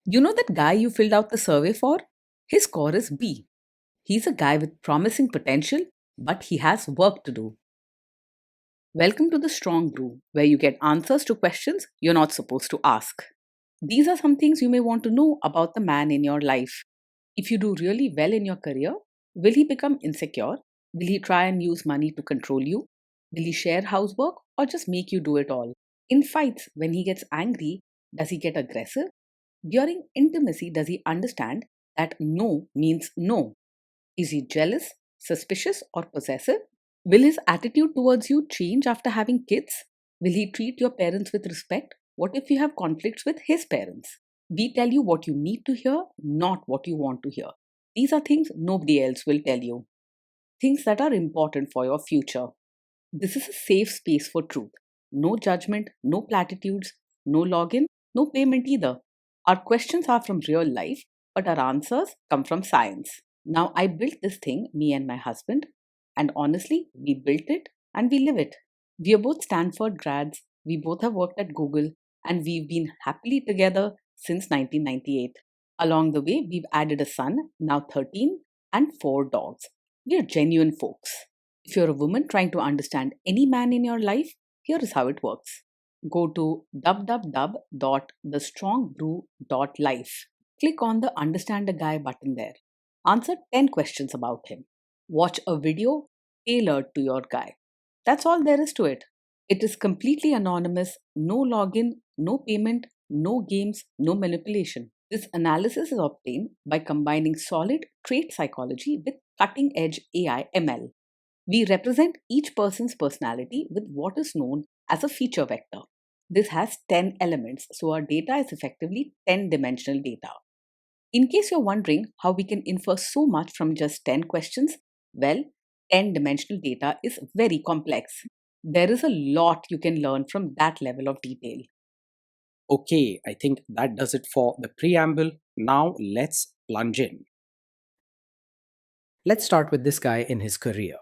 You know that guy you filled out the survey for? His score is B. He's a guy with promising potential, but he has work to do. Welcome to the Strong Brew, where you get answers to questions you're not supposed to ask. These are some things you may want to know about the man in your life. If you do really well in your career, will he become insecure? Will he try and use money to control you? Will he share housework or just make you do it all? In fights, when he gets angry, does he get aggressive? During intimacy, does he understand that no means no? Is he jealous, suspicious, or possessive? Will his attitude towards you change after having kids? Will he treat your parents with respect? What if you have conflicts with his parents? We tell you what you need to hear, not what you want to hear. These are things nobody else will tell you, things that are important for your future. This is a safe space for truth. No judgment, no platitudes, no login, no payment either. Our questions are from real life, but our answers come from science. Now, I built this thing, me and my husband, and honestly, we built it and we live it. We are both Stanford grads, we both have worked at Google, and we've been happily together since 1998. Along the way, we've added a son, now 13, and 4 dogs. We are genuine folks. If you're a woman trying to understand any man in your life, here is how it works. Go to www.thestrongbrew.life. Click on the Understand a Guy button there. Answer 10 questions about him. Watch a video tailored to your guy. That's all there is to it. It is completely anonymous, no login, no payment, no games, no manipulation. This analysis is obtained by combining solid trait psychology with cutting edge AI ML. We represent each person's personality with what is known as a feature vector. This has 10 elements, so our data is effectively 10 dimensional data. In case you're wondering how we can infer so much from just 10 questions, well, 10 dimensional data is very complex. There is a lot you can learn from that level of detail. Okay, I think that does it for the preamble. Now let's plunge in. Let's start with this guy in his career.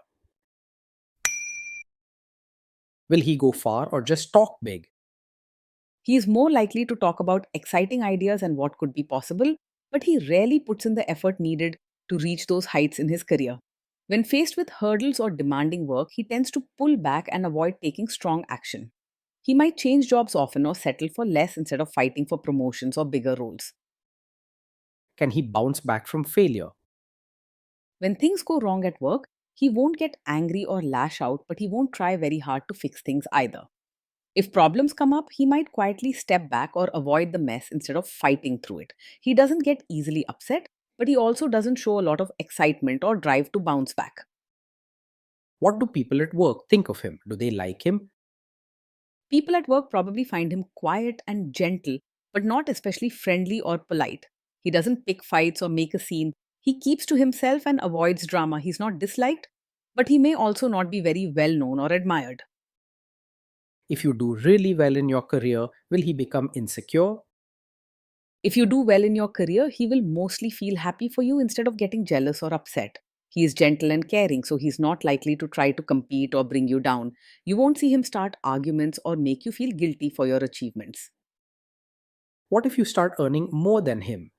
Will he go far or just talk big? He is more likely to talk about exciting ideas and what could be possible, but he rarely puts in the effort needed to reach those heights in his career. When faced with hurdles or demanding work, he tends to pull back and avoid taking strong action. He might change jobs often or settle for less instead of fighting for promotions or bigger roles. Can he bounce back from failure? When things go wrong at work, he won't get angry or lash out, but he won't try very hard to fix things either. If problems come up, he might quietly step back or avoid the mess instead of fighting through it. He doesn't get easily upset, but he also doesn't show a lot of excitement or drive to bounce back. What do people at work think of him? Do they like him? People at work probably find him quiet and gentle, but not especially friendly or polite. He doesn't pick fights or make a scene. He keeps to himself and avoids drama. He's not disliked, but he may also not be very well known or admired. If you do really well in your career, will he become insecure? If you do well in your career, he will mostly feel happy for you instead of getting jealous or upset. He is gentle and caring, so he's not likely to try to compete or bring you down. You won't see him start arguments or make you feel guilty for your achievements. What if you start earning more than him?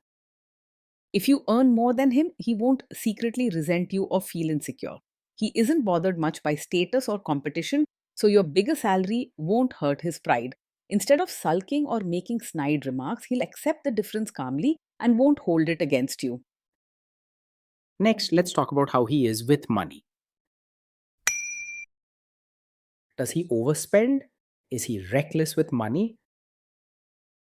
If you earn more than him, he won't secretly resent you or feel insecure. He isn't bothered much by status or competition, so your bigger salary won't hurt his pride. Instead of sulking or making snide remarks, he'll accept the difference calmly and won't hold it against you. Next, let's talk about how he is with money. Does he overspend? Is he reckless with money?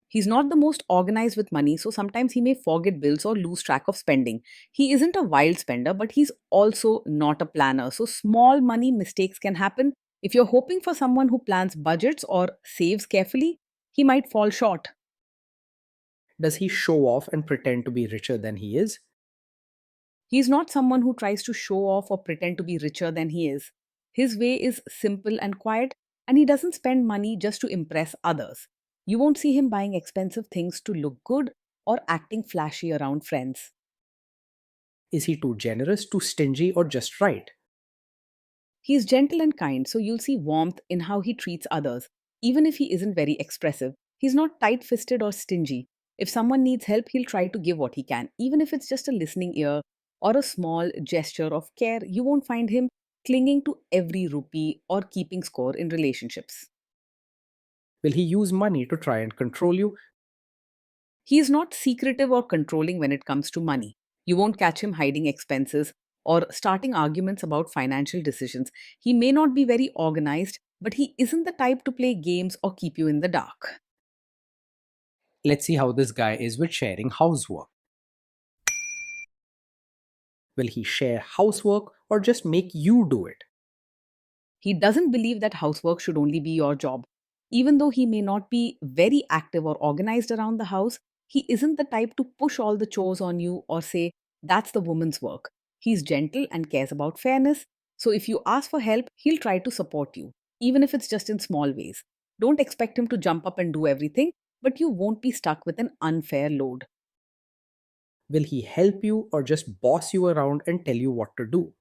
He's not the most organized with money, so sometimes he may forget bills or lose track of spending. He isn't a wild spender, but he's also not a planner, so small money mistakes can happen. If you're hoping for someone who plans budgets or saves carefully, he might fall short. Does he show off and pretend to be richer than he is? He's not someone who tries to show off or pretend to be richer than he is. His way is simple and quiet, and he doesn't spend money just to impress others. You won't see him buying expensive things to look good or acting flashy around friends. Is he too generous, too stingy, or just right? He's gentle and kind, so you'll see warmth in how he treats others, even if he isn't very expressive. He's not tight fisted or stingy. If someone needs help, he'll try to give what he can, even if it's just a listening ear or a small gesture of care. You won't find him clinging to every rupee or keeping score in relationships. Will he use money to try and control you? He is not secretive or controlling when it comes to money. You won't catch him hiding expenses or starting arguments about financial decisions. He may not be very organized, but he isn't the type to play games or keep you in the dark. Let's see how this guy is with sharing housework. Will he share housework or just make you do it? He doesn't believe that housework should only be your job. Even though he may not be very active or organized around the house, he isn't the type to push all the chores on you or say, that's the woman's work. He's gentle and cares about fairness. So if you ask for help, he'll try to support you, even if it's just in small ways. Don't expect him to jump up and do everything, but you won't be stuck with an unfair load. Will he help you or just boss you around and tell you what to do?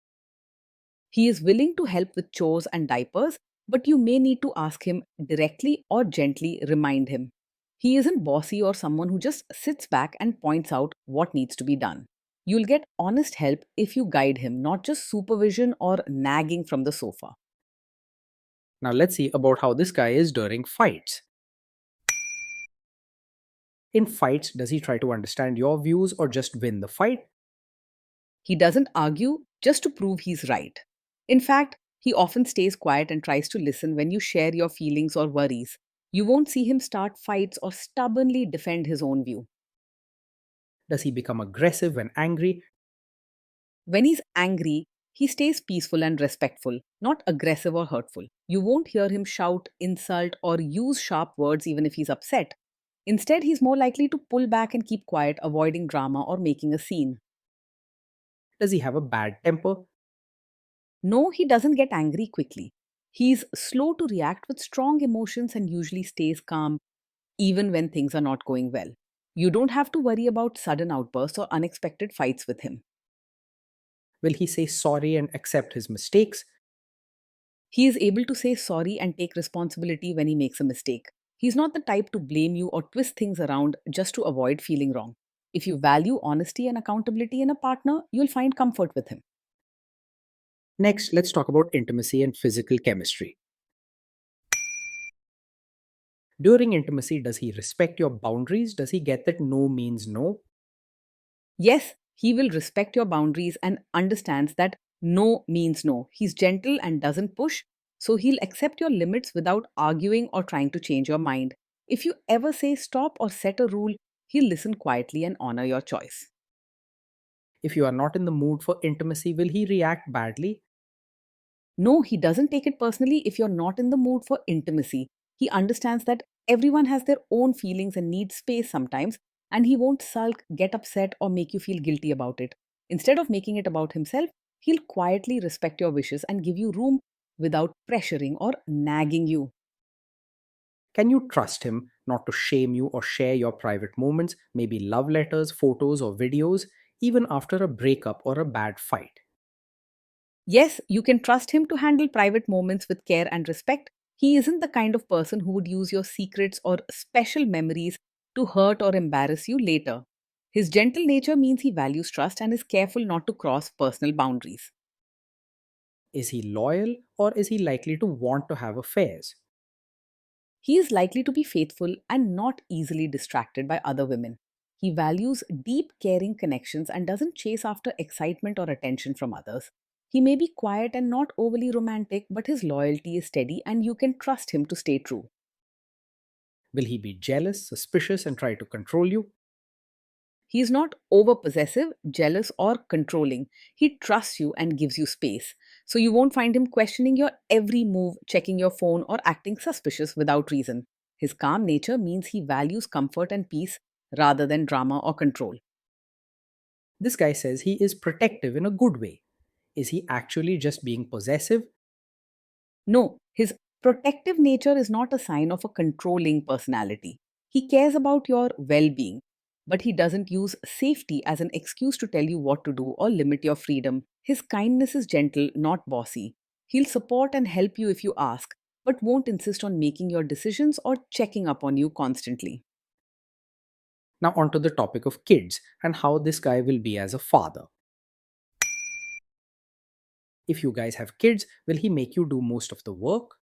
He is willing to help with chores and diapers, but you may need to ask him directly or gently remind him. He isn't bossy or someone who just sits back and points out what needs to be done. You'll get honest help if you guide him, not just supervision or nagging from the sofa. Now let's see about how this guy is during fights. In fights, does he try to understand your views or just win the fight? He doesn't argue just to prove he's right. In fact, he often stays quiet and tries to listen when you share your feelings or worries. You won't see him start fights or stubbornly defend his own view. Does he become aggressive when angry? When he's angry, he stays peaceful and respectful, not aggressive or hurtful. You won't hear him shout, insult, or use sharp words even if he's upset. Instead, he's more likely to pull back and keep quiet, avoiding drama or making a scene. Does he have a bad temper? No, he doesn't get angry quickly. He's slow to react with strong emotions and usually stays calm even when things are not going well. You don't have to worry about sudden outbursts or unexpected fights with him. Will he say sorry and accept his mistakes? He is able to say sorry and take responsibility when he makes a mistake. He's not the type to blame you or twist things around just to avoid feeling wrong. If you value honesty and accountability in a partner, you'll find comfort with him. Next, let's talk about intimacy and physical chemistry. During intimacy, does he respect your boundaries? Does he get that no means no? Yes, he will respect your boundaries and understands that no means no. He's gentle and doesn't push, so he'll accept your limits without arguing or trying to change your mind. If you ever say stop or set a rule, he'll listen quietly and honor your choice. If you are not in the mood for intimacy, will he react badly? No, he doesn't take it personally if you're not in the mood for intimacy. He understands that everyone has their own feelings and needs space sometimes, and he won't sulk, get upset, or make you feel guilty about it. Instead of making it about himself, he'll quietly respect your wishes and give you room without pressuring or nagging you. Can you trust him not to shame you or share your private moments, maybe love letters, photos, or videos, even after a breakup or a bad fight? Yes, you can trust him to handle private moments with care and respect. He isn't the kind of person who would use your secrets or special memories to hurt or embarrass you later. His gentle nature means he values trust and is careful not to cross personal boundaries. Is he loyal or is he likely to want to have affairs? He is likely to be faithful and not easily distracted by other women. He values deep, caring connections and doesn't chase after excitement or attention from others. He may be quiet and not overly romantic, but his loyalty is steady and you can trust him to stay true. Will he be jealous, suspicious, and try to control you? He is not over possessive, jealous, or controlling. He trusts you and gives you space. So you won't find him questioning your every move, checking your phone, or acting suspicious without reason. His calm nature means he values comfort and peace rather than drama or control. This guy says he is protective in a good way. Is he actually just being possessive? No, his protective nature is not a sign of a controlling personality. He cares about your well being, but he doesn't use safety as an excuse to tell you what to do or limit your freedom. His kindness is gentle, not bossy. He'll support and help you if you ask, but won't insist on making your decisions or checking up on you constantly. Now, onto the topic of kids and how this guy will be as a father. If you guys have kids, will he make you do most of the work?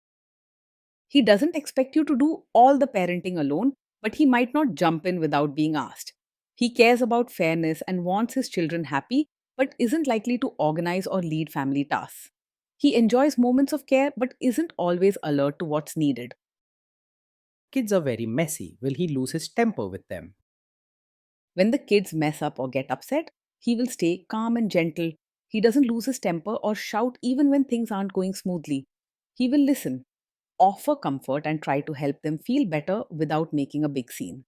He doesn't expect you to do all the parenting alone, but he might not jump in without being asked. He cares about fairness and wants his children happy, but isn't likely to organize or lead family tasks. He enjoys moments of care, but isn't always alert to what's needed. Kids are very messy. Will he lose his temper with them? When the kids mess up or get upset, he will stay calm and gentle. He doesn't lose his temper or shout even when things aren't going smoothly. He will listen, offer comfort, and try to help them feel better without making a big scene.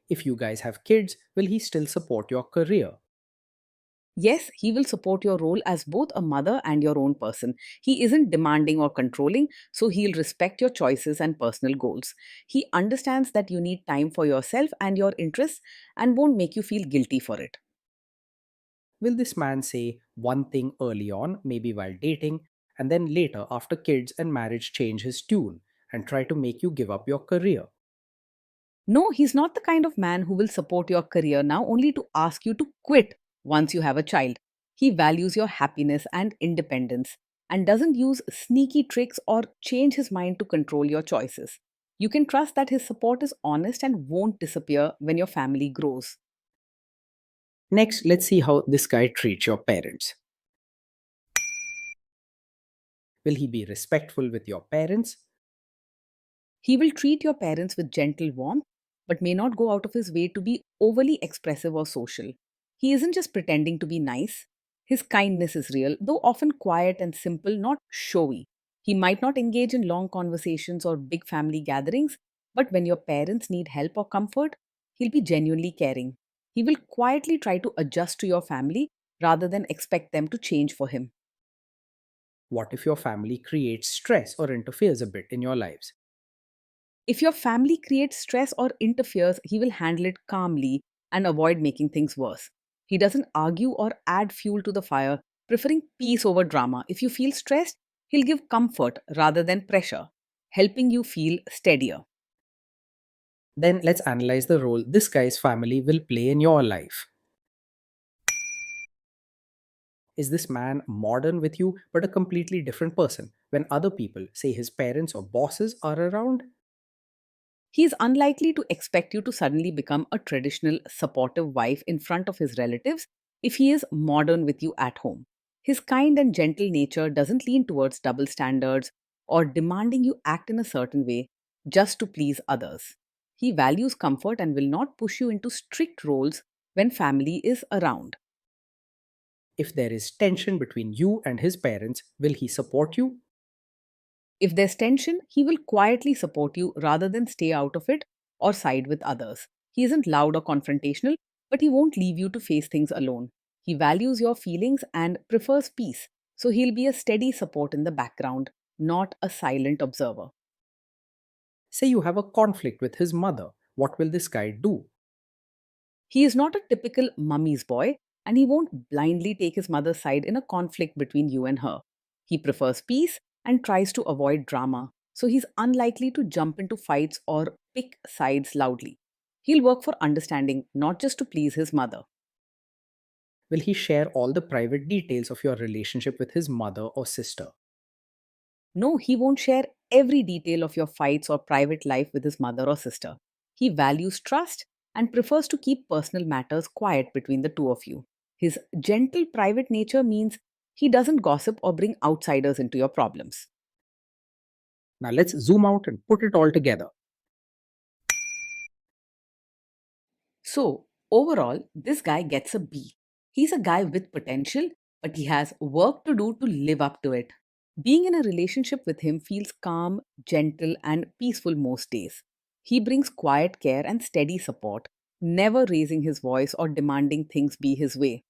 If you guys have kids, will he still support your career? Yes, he will support your role as both a mother and your own person. He isn't demanding or controlling, so he'll respect your choices and personal goals. He understands that you need time for yourself and your interests and won't make you feel guilty for it. Will this man say one thing early on, maybe while dating, and then later, after kids and marriage, change his tune and try to make you give up your career? No, he's not the kind of man who will support your career now only to ask you to quit once you have a child. He values your happiness and independence and doesn't use sneaky tricks or change his mind to control your choices. You can trust that his support is honest and won't disappear when your family grows. Next, let's see how this guy treats your parents. Will he be respectful with your parents? He will treat your parents with gentle warmth, but may not go out of his way to be overly expressive or social. He isn't just pretending to be nice. His kindness is real, though often quiet and simple, not showy. He might not engage in long conversations or big family gatherings, but when your parents need help or comfort, he'll be genuinely caring. He will quietly try to adjust to your family rather than expect them to change for him. What if your family creates stress or interferes a bit in your lives? If your family creates stress or interferes, he will handle it calmly and avoid making things worse. He doesn't argue or add fuel to the fire, preferring peace over drama. If you feel stressed, he'll give comfort rather than pressure, helping you feel steadier. Then let's analyze the role this guy's family will play in your life. Is this man modern with you but a completely different person when other people, say his parents or bosses, are around? He is unlikely to expect you to suddenly become a traditional supportive wife in front of his relatives if he is modern with you at home. His kind and gentle nature doesn't lean towards double standards or demanding you act in a certain way just to please others. He values comfort and will not push you into strict roles when family is around. If there is tension between you and his parents, will he support you? If there's tension, he will quietly support you rather than stay out of it or side with others. He isn't loud or confrontational, but he won't leave you to face things alone. He values your feelings and prefers peace, so he'll be a steady support in the background, not a silent observer. Say you have a conflict with his mother. What will this guy do? He is not a typical mummy's boy, and he won't blindly take his mother's side in a conflict between you and her. He prefers peace and tries to avoid drama, so he's unlikely to jump into fights or pick sides loudly. He'll work for understanding, not just to please his mother. Will he share all the private details of your relationship with his mother or sister? No, he won't share every detail of your fights or private life with his mother or sister. He values trust and prefers to keep personal matters quiet between the two of you. His gentle private nature means he doesn't gossip or bring outsiders into your problems. Now let's zoom out and put it all together. So, overall, this guy gets a B. He's a guy with potential, but he has work to do to live up to it. Being in a relationship with him feels calm, gentle, and peaceful most days. He brings quiet care and steady support, never raising his voice or demanding things be his way.